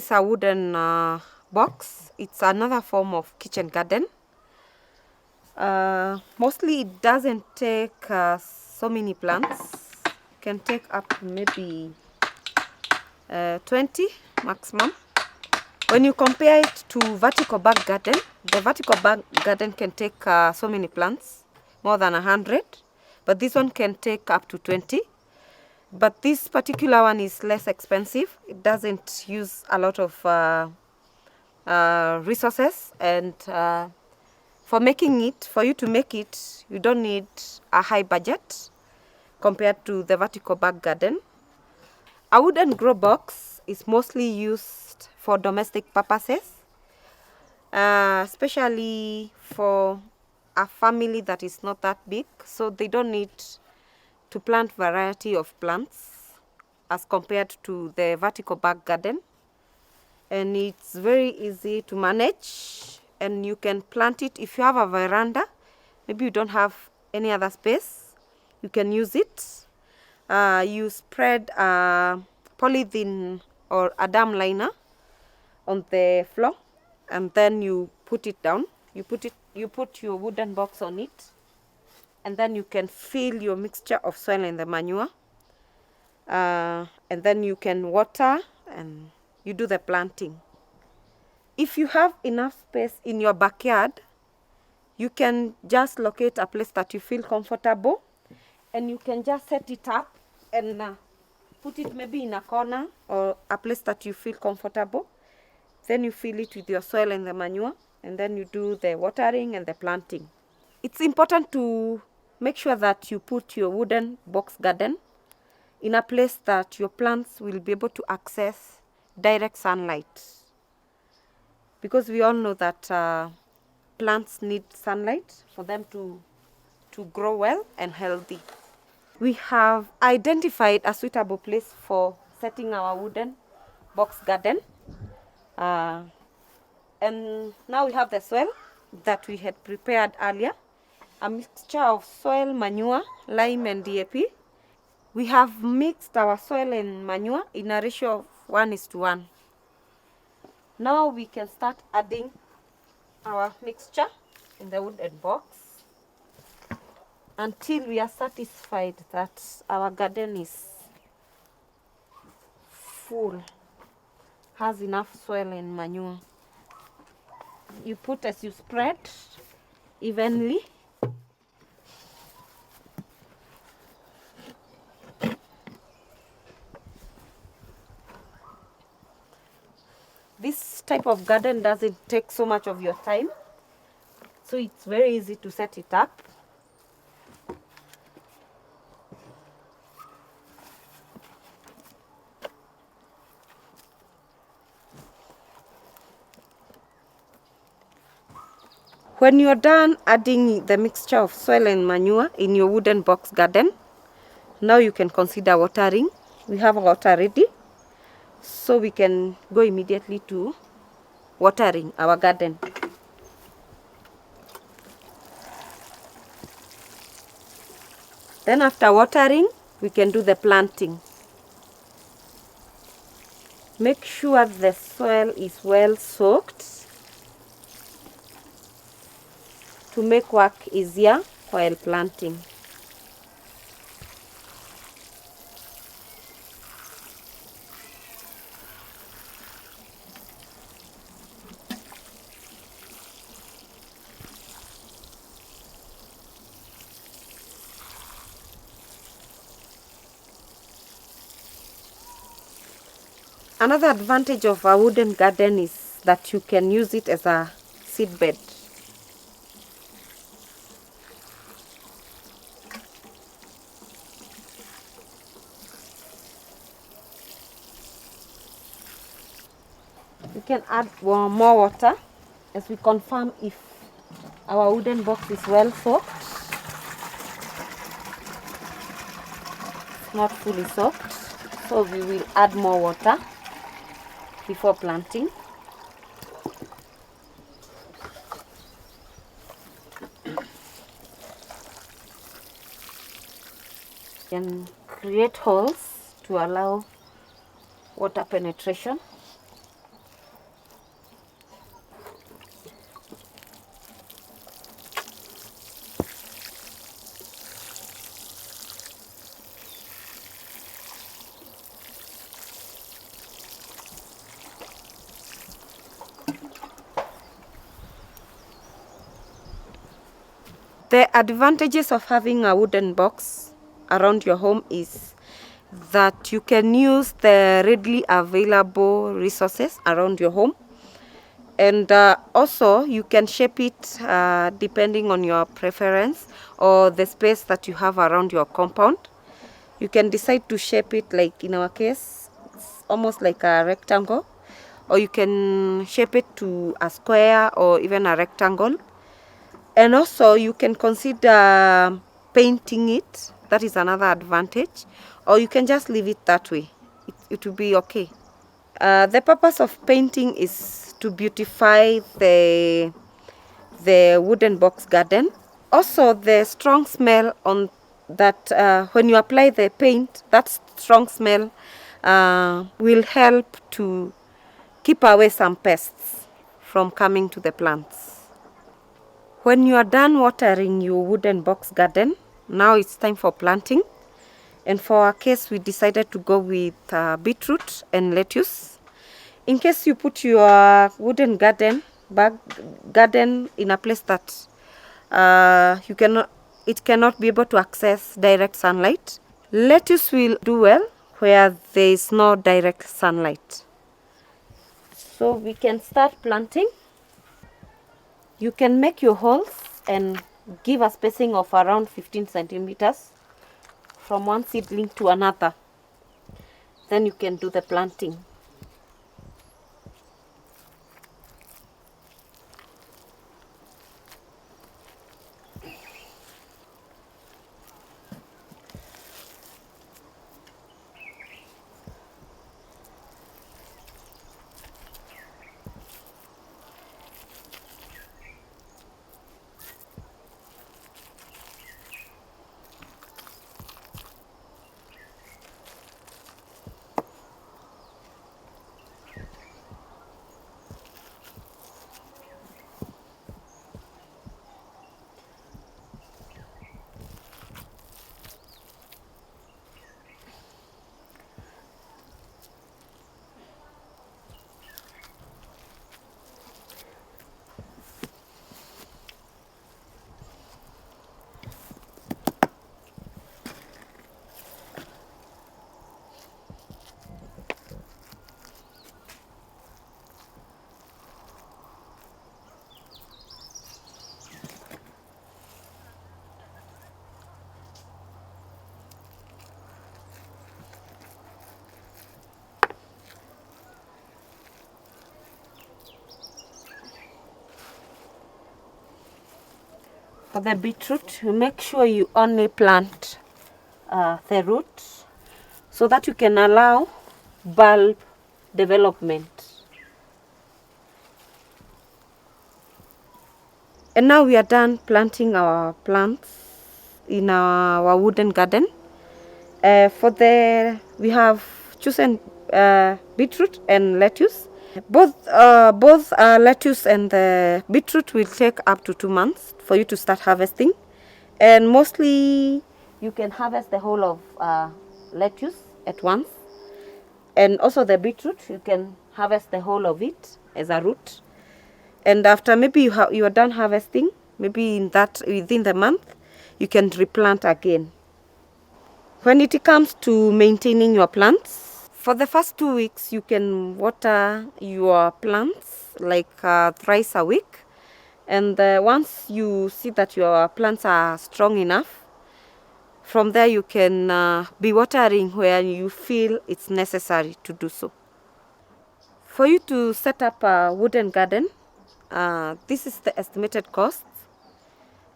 is a wooden box. It's another form of kitchen garden. Mostly it doesn't take so many plants. It can take up to maybe 20 maximum. When you compare it to vertical bag garden, the vertical bag garden can take so many plants, more than 100, but this one can take up to 20. But this particular one is less expensive. It doesn't use a lot of resources, and for you to make it, you don't need a high budget compared to the vertical bag garden. A wooden grow box is mostly used for domestic purposes, especially for a family that is not that big, so they don't need to plant variety of plants as compared to the vertical bag garden. And it's very easy to manage, and you can plant it if you have a veranda. Maybe you don't have any other space, you can use it. You spread a polythene or a dam liner on the floor, and then you put it down. You put your wooden box on it, and then you can fill your mixture of soil and the manure, and then you can water and you do the planting. If you have enough space in your backyard, you can just locate a place that you feel comfortable, and you can just set it up and put it maybe in a corner or a place that you feel comfortable. Then you fill it with your soil and the manure, and then you do the watering and the planting. It's important to make sure that you put your wooden box garden in a place that your plants will be able to access direct sunlight, because we all know that plants need sunlight for them to grow well and healthy. We have identified a suitable place for setting our wooden box garden, and now we have the soil that we had prepared earlier, a mixture of soil, manure, lime and DAP. We have mixed our soil and manure in a ratio of 1:1. Now we can start adding our mixture in the wooden box until we are satisfied that our garden is full, has enough soil and manure. You put as you spread evenly. This type of garden doesn't take so much of your time, so it's very easy to set it up. When you're done adding the mixture of soil and manure in your wooden box garden, now you can consider watering. We have water ready, so we can go immediately to watering our garden. Then after watering, we can do the planting. Make sure the soil is well soaked to make work easier while planting. Another advantage of a wooden garden is that you can use it as a seed bed. We can add more water as we confirm if our wooden box is well soaked. It's not fully soaked, so we will add more water before planting. Can create holes to allow water penetration. The advantages of having a wooden box around your home is that you can use the readily available resources around your home, and also you can shape it depending on your preference or the space that you have around your compound. You can decide to shape it, like in our case, it's almost like a rectangle, or you can shape it to a square or even a rectangle. And also you can consider painting it. That is another advantage. Or you can just leave it that way. It will be okay. The purpose of painting is to beautify the wooden box garden. Also, the strong smell on that, when you apply the paint, that strong smell will help to keep away some pests from coming to the plants. When you are done watering your wooden box garden, now it's time for planting. And for our case, we decided to go with beetroot and lettuce. In case you put your wooden garden in a place that it cannot be able to access direct sunlight, lettuce will do well where there is no direct sunlight. So we can start planting. You can make your holes and give a spacing of around 15 centimeters from one seedling to another. Then you can do the planting. For the beetroot, you make sure you only plant the roots so that you can allow bulb development. And now we are done planting our plants in our wooden garden. We have chosen beetroot and lettuce. Both lettuce and the beetroot will take up to 2 months for you to start harvesting. And mostly you can harvest the whole of lettuce at once. And also the beetroot, you can harvest the whole of it as a root. And after maybe you are done harvesting, maybe within the month, you can replant again. When it comes to maintaining your plants, for the first 2 weeks, you can water your plants like thrice a week. And once you see that your plants are strong enough, from there you can be watering where you feel it's necessary to do so. For you to set up a wooden garden, this is the estimated cost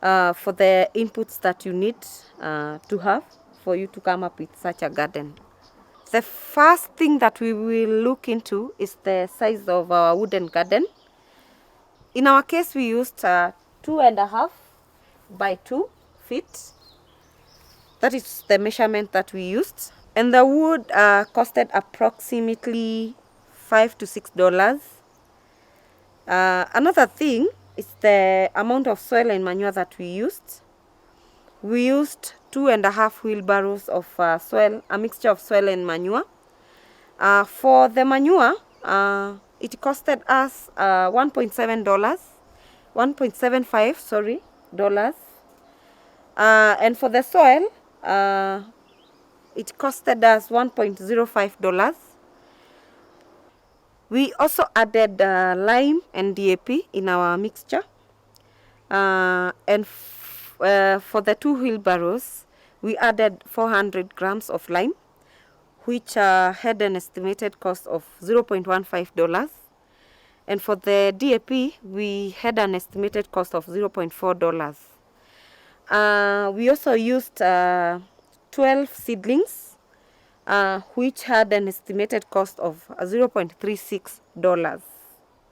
for the inputs that you need to have for you to come up with such a garden. The first thing that we will look into is the size of our wooden garden. In our case, we used 2.5 by 2 feet. That is the measurement that we used. And the wood costed approximately $5 to $6. Another thing is the amount of soil and manure that we used. We used 2.5 wheelbarrows of soil, a mixture of soil and manure. For the manure, it costed us $1.75 dollars. And for the soil, it costed us $1.05. We also added lime and DAP in our mixture. And for the 2 wheelbarrows, we added 400 grams of lime, which had an estimated cost of $0.15. And for the DAP, we had an estimated cost of $0.4. We also used 12 seedlings, which had an estimated cost of $0.36.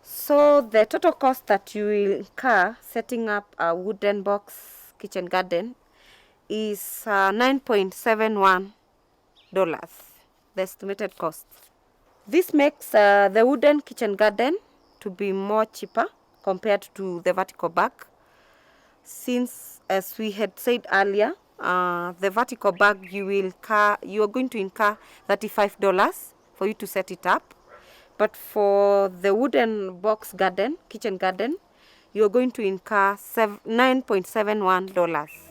So the total cost that you will incur setting up a wooden box kitchen garden is $9.71, the estimated cost. This makes the wooden kitchen garden to be more cheaper compared to the vertical bag, since, as we had said earlier, the vertical bag you are going to incur $35 for you to set it up. But for the wooden box garden, kitchen garden, you are going to incur $9.71.